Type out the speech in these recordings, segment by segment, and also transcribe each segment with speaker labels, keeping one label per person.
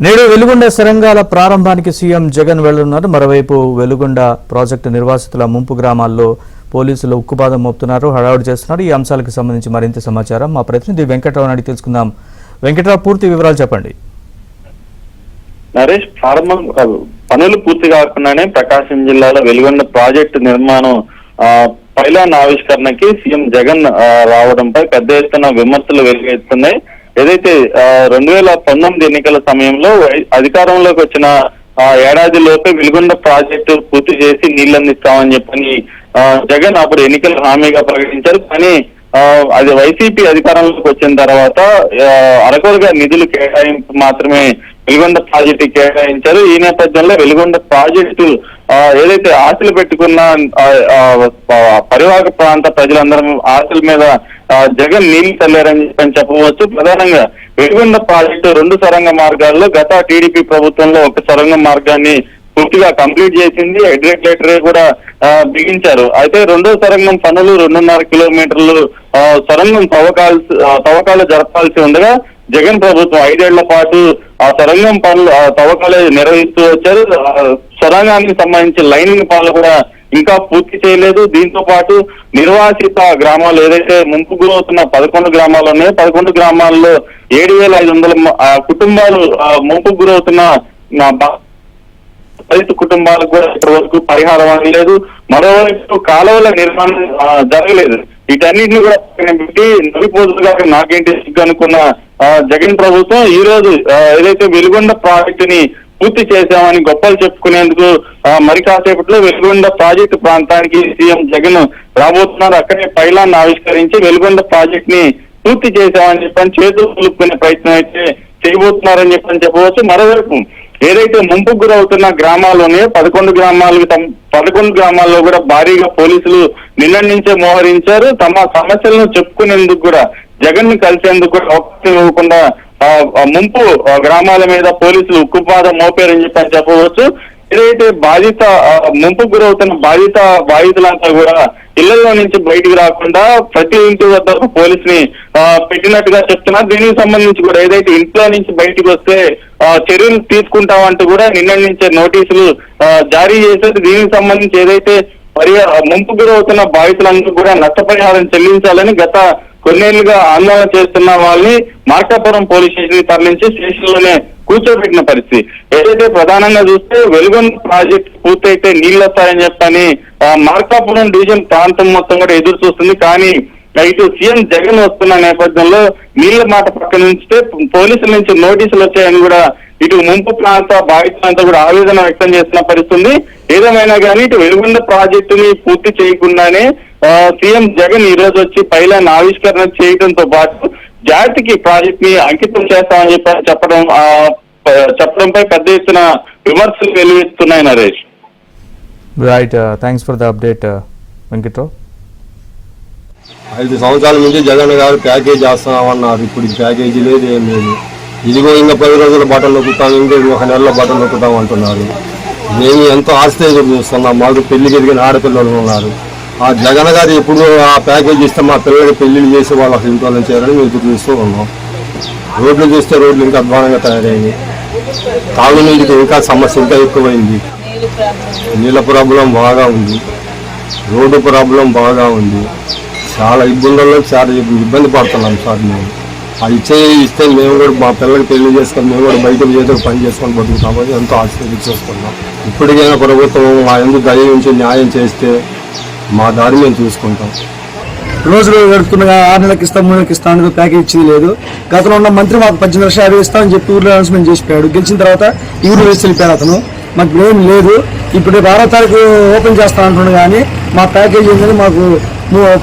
Speaker 1: నేడు వెలుగొండ సొరంగాల ప్రారంభానికి సీఎం జగన్ వెళ్లనున్నారు. మరోవైపు వెలుగొండ ప్రాజెక్టు నిర్వాసితుల ముంపు గ్రామాల్లో పోలీసులు ఉక్కుపాదం మోపుతున్నారు, హడావుడి చేస్తున్నారు. ఈ అంశాలకు సంబంధించి మరింత సమాచారం మా ప్రతినిధి వెంకట్రావు అడిగి తెలుసుకుందాం. వెంకట్రావు, పూర్తి వివరాలు చెప్పండి.
Speaker 2: నరేష్, ప్రారంభం పనులు పూర్తి కాకుండానే ప్రకాశం జిల్లాలో వెలుగొండ ప్రాజెక్టు నిర్మాణం పైలాన్ ఆవిష్కరణకి సీఎం జగన్ రావడంపై పెద్ద ఎత్తున విమర్శలు వెలువెత్తున్నాయి. ఏదైతే 2019 ఎన్నికల సమయంలో అధికారంలోకి వచ్చిన ఏడాది లోపే వెలుగొండ ప్రాజెక్టు పూర్తి చేసి నీళ్లందిస్తామని చెప్పని జగన్ అప్పుడు ఎన్నికల హామీగా ప్రకటించారు. కానీ అది వైసీపీ అధికారంలోకి వచ్చిన తర్వాత అరకొరగా నిధులు కేటాయింపు మాత్రమే వెలుగొండ ప్రాజెక్టు కేటాయించారు. ఈ నేపథ్యంలో వెలుగొండ ప్రాజెక్టు ఏదైతే ఆశలు పెట్టుకున్న పరివాహక ప్రాంత ప్రజలందరం ఆశల మీద జగన్ నీళ్లు చల్లారని చెప్పవచ్చు. ప్రధానంగా వెలుగొండ ప్రాజెక్టు 2 సొరంగ మార్గాల్లో గత టీడీపీ ప్రభుత్వంలో ఒక సొరంగ మార్గాన్ని పూర్తిగా కంప్లీట్ చేసింది. హైడ్రేట్ కూడా బిగించారు. అయితే 2వ సొరంగం పనులు 2.5 కిలోమీటర్లు సొరంగం తవ్వకాలు జరపాల్సి ఉండగా జగన్ ప్రభుత్వం 5 ఏళ్ల పాటు ఆ సొరంగం పనులు తవ్వకాలు నిర్వహిస్తూ వచ్చారు. సొరంగానికి సంబంధించి లైనింగ్ పనులు కూడా ఇంకా పూర్తి చేయలేదు. దీంతో పాటు నిర్వాసిత గ్రామాలు ఏదైతే ముంపు గురవుతున్న 11 గ్రామాలు ఉన్నాయో 11 గ్రామాల్లో 7,500 కుటుంబాలు ముంపు గురవుతున్న రైతు కుటుంబాలకు కూడా ఇప్పటి వరకు పరిహారం అనేది. మరోవైపు కాలువల నిర్మాణం జరగలేదు. వీటన్నిటిని కూడా పెట్టి నలిపోతుగా నాకేంటి అనుకున్న జగన్ ప్రభుత్వం ఈ రోజు ఏదైతే వెలుగొండ ప్రాజెక్టుని పూర్తి చేశామని గొప్పలు చెప్పుకునేందుకు మరి కాసేపట్లో వెలుగొండ ప్రాజెక్టు ప్రాంతానికి సీఎం జగన్ రాబోతున్నారు. అక్కడే పైలాన్ ఆవిష్కరించి వెలుగొండ ప్రాజెక్ట్ ని పూర్తి చేశామని చెప్పని చేతులు దులుపుకునే ప్రయత్నం అయితే చేయబోతున్నారని చెప్పవచ్చు. మరోవైపు ఏదైతే ముంపు గురవుతున్న గ్రామాలు ఉన్నాయో 11 గ్రామాల్లో కూడా భారీగా పోలీసులు నిన్న నుంచే మోహరించారు. తమ సమస్యలను చెప్పుకునేందుకు కూడా జగన్ ని కలిసేందుకు కూడా అవకాశం ఇవ్వకుండా ముంపు గ్రామాల మీద పోలీసులు ఉక్కుపాదం మోపారని చెప్పవచ్చు. ఏదైతే ముంపు గురవుతున్న బాధితులంతా కూడా ఇళ్లలో నుంచి బయటకు రాకుండా ప్రతి ఇంటి వద్ద పోలీసుని పెట్టినట్టుగా చెప్తున్నారు. దీనికి సంబంధించి కూడా ఏదైతే ఇంట్లో నుంచి బయటకు వస్తే చర్యలు తీసుకుంటామంటూ కూడా నిన్న నుంచే నోటీసులు జారీ చేశారు. దీనికి సంబంధించి ఏదైతే ముంపు గురవుతున్న బాధితులందరూ కూడా నష్టపరిహారం చెల్లించాలని గత కొన్నేళ్లుగా ఆందోళన చేస్తున్న వాళ్ళని మార్కాపురం పోలీస్ స్టేషన్ తరలించి స్టేషన్ లోనే కూర్చోబెట్టిన పరిస్థితి. ఏదైతే ప్రధానంగా చూస్తే వెలుగొండ ప్రాజెక్టు పూర్తయితే నీళ్లు వస్తాయని చెప్పని మార్కాపురం డివిజన్ ప్రాంతం మొత్తం కూడా ఎదురు చూస్తుంది. కానీ ఇటు సీఎం జగన్ వస్తున్న నేపథ్యంలో నీళ్ల మాట పక్కన ఉంచితే పోలీసుల నుంచి నోటీసులు వచ్చాయని కూడా ఇటు ముంపు ప్రాంత బాధితులంతా కూడా ఆవేదన వ్యక్తం చేస్తున్న పరిస్థితుంది. ఏదేమైనా కానీ ఇటు వెలుగొండ ప్రాజెక్టుని పూర్తి చేయకుండానే సీఎం జగన్ ఈ రోజు వచ్చి పైలాన్ ఆవిష్కరణ చేయడంతో పాటు జాతికి ప్రాజెక్ట్ ని అంకితం చేస్తామని చెప్పడంపై పెద్ద ఎత్తున విమర్శలు వెలువెత్తున్నాయి. Naresh,
Speaker 1: right, thanks for the update Venkatrao.
Speaker 3: 5 సంవత్సరాల నుంచి జగన్ గారు ప్యాకేజ్ చేస్తున్నామన్నారు. ఇప్పుడు ప్యాకేజీ లేదు, ఏం లేదు. ఇదిగో ఇంకా 10 రోజుల బట్టలు నొక్కుతాం, ఇంకా 1 నెలలో బట్టలు నొక్కుతాం అంటున్నారు. మేము ఎంతో ఆస్తి ఎదురు చూస్తున్నాం. మాకు పెళ్లికి ఎదిగిన ఆడపిల్లలు ఉన్నారు. ఆ జగన్ గారు ఎప్పుడు ఆ ప్యాకేజ్ ఇస్తే మా పిల్లలకి పెళ్లిళ్ళు చేసి వాళ్ళకి ఇంట్లో చేయాలని మేము ఎదురు చూస్తూ ఉన్నాం. రోడ్లు చూస్తే రోడ్లు ఇంకా అధ్వానంగా తయారైంది. తాగునీటికి ఇంకా సమస్య ఇంకా ఎక్కువైంది. నీళ్ళ ప్రాబ్లం బాగా ఉంది, రోడ్డు ప్రాబ్లం బాగా ఉంది. చాలా ఇబ్బందుల్లో చాలా ఇబ్బంది పడుతున్నాం సార్. మేము అది ఇస్తే మేము కూడా మా పిల్లలకి పెళ్లి చేసుకొని మేము కూడా బయట చేతో పని చేసుకొని బతుకుతామని ఎంతో ఆశీర్వదించి చూస్తున్నాం. ఇప్పటికైనా ప్రభుత్వం మా ఎందుకు దయ నుంచి న్యాయం చేస్తే మా దారి మేము చూసుకుంటాం.
Speaker 4: రోజులు గడుపుతున్నగా 6 నెలలకు ఇస్తాం, 3 నెలలకు ఇస్తాం అనేది ప్యాకేజ్ ఇచ్చింది లేదు. గతంలో ఉన్న మంత్రి మాకు 18,50,000 ఇస్తామని చెప్పి ఊర్లో అనౌన్స్మెంట్ చేసిపోయాడు. గెలిచిన తర్వాత ఈ ఊరు వేసి వెళ్ళిపోయాడు అతను. మాకు ఏం లేదు. ఇప్పుడు 12వ తారీఖు ఓపెన్ చేస్తానంటున్నాడు కానీ మా ప్యాకేజ్ ఏంటని మాకు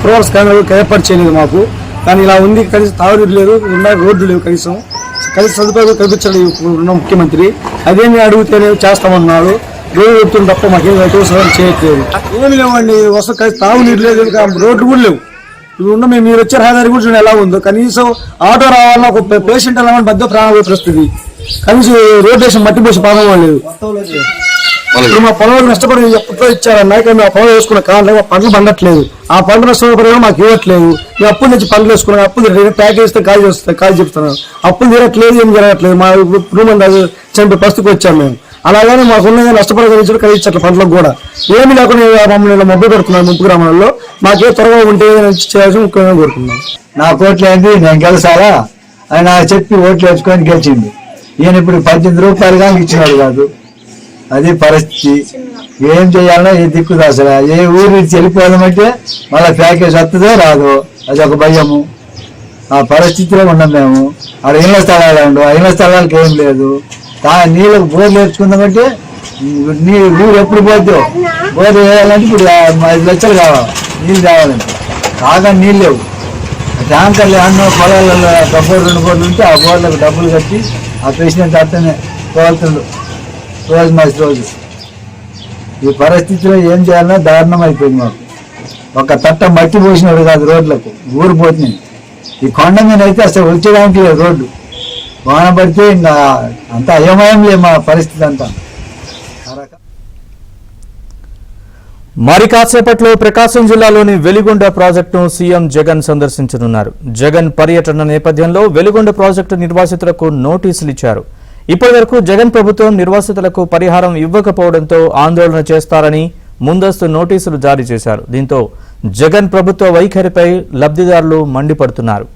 Speaker 4: ప్రోవర్స్ కానీ ఏర్పాటు చేయలేదు మాకు. కానీ ఇలా ఉంది. కనీసం తాగునీరు లేదు, రోడ్లు లేవు, కనీసం సదుపాయాలు కల్పించాడు ఉన్న ముఖ్యమంత్రి. అదేమి అడిగితేనే చేస్తామన్నాడు. రోజు చెప్తుంది తప్ప మాకేం సహాయం చేయట్లేదు. ఏమి లేవండి, తాగునీరు లేదు, రోడ్లు కూడా లేవు. ఇప్పుడు ఉన్న మీరు వచ్చే రహదారి కూడా చూడండి ఎలా ఉందో. కనీసం ఆటో రావాలన్నా ఒక పేషెంట్ వెళ్ళాలని మధ్య ప్రాణం పరిస్థితి. కనీసం రోడ్ వేసి మట్టి పోసి పాదం లేదు. ఇప్పుడు మా పొలం నష్టపడి ఎప్పట్లో ఇచ్చారన్నా కానీ మా పొలం వేసుకున్న కారణం మా పంటలు పండట్లేదు. ఆ పంట నష్టపరిగా మాకు ఇవ్వట్లేదు. ఈ అప్పుల నుంచి పంటలు వేసుకున్నాం, అప్పులు ప్యాకేజ్ ఇస్తే కాల్ చెప్తున్నాం, అప్పులు తీరట్లేదు, ఏం జరగట్లేదు. మా కుటుంబం చంపే పరిస్థితికి వచ్చాము మేము. అలాగనే మాకున్న నష్టపరిగా కలిగించట్ల పంటలకు కూడా ఏమి లేకుండా మమ్మల్ని మొబ్బు పెడుతున్నాం. ముంపు గ్రామాల్లో మాకే త్వరగా ఉంటే చేయాల్సి ముఖ్యంగా కోరుకున్నాం.
Speaker 5: నా కోట్లు ఏంటి, నేను గెలిచాలా ఆయన చెప్పి ఓట్లు వేసుకొని గెలిచింది. ఈయన ఇప్పుడు 18 రూపాయలు కానీ ఇచ్చినాడు కాదు. అది పరిస్థితి. ఏం చేయాలన్నా ఏ దిక్కు అసలు ఏ ఊరి నుంచి వెళ్ళిపోదామంటే మళ్ళీ ప్యాకేజ్ వస్తుందో రాదో అది ఒక భయము. ఆ పరిస్థితిలో ఉన్నాం మేము. అక్కడ ఇళ్ల స్థలాలు ఉండు, ఆ ఇళ్ల స్థలాలకు ఏం లేదు. నీళ్ళకు బోర్లు వేసుకుందామంటే ఊరు ఎప్పుడు పోద్దో బోర్లు వేయాలంటే ఇప్పుడు 5 లక్షలు కావాలి నీళ్ళు కావాలంటే. కాగా నీళ్ళు లేవు. ట్యాంకర్లు అన్నో పొలాలలో డబ్బులు 2 బోర్లు ఉంటే ఆ బోర్లకు డబ్బులు కట్టి ఆ ప్రెసిడెంట్ అట్టనే తోలుతుండు రోజు మంచి రోజు. ఈ పరిస్థితిలో ఏం చేయాలన్నా దారుణం అయిపోయింది మాకు. ఒక తట్ట మట్టి పోసినాడు కాదు రోడ్లకు, ఊరు పోతున్నాయి. ఈ కొండ మీద అయితే అసలు వచ్చేదానికి లేదు రోడ్డు. వాన పడితే ఇంకా అంత అయోమయం లేదు మా పరిస్థితి అంతా.
Speaker 1: మరి కాసేపట్లో ప్రకాశం జిల్లాలోని వెలిగొండ ప్రాజెక్టును సీఎం జగన్ సందర్శించనున్నారు. జగన్ పర్యటన నేపథ్యంలో వెలిగొండ ప్రాజెక్టు నిర్వాసితులకు నోటీసులు ఇచ్చారు. ఇప్పటి వరకు జగన్ ప్రభుత్వం నిర్వాసితులకు పరిహారం ఇవ్వకపోవడంతో ఆందోళన చేస్తారని ముందస్తు నోటీసులు జారీ చేశారు. దీంతో జగన్ ప్రభుత్వ వైఖరిపై లబ్ధిదారులు మండిపడుతున్నారు.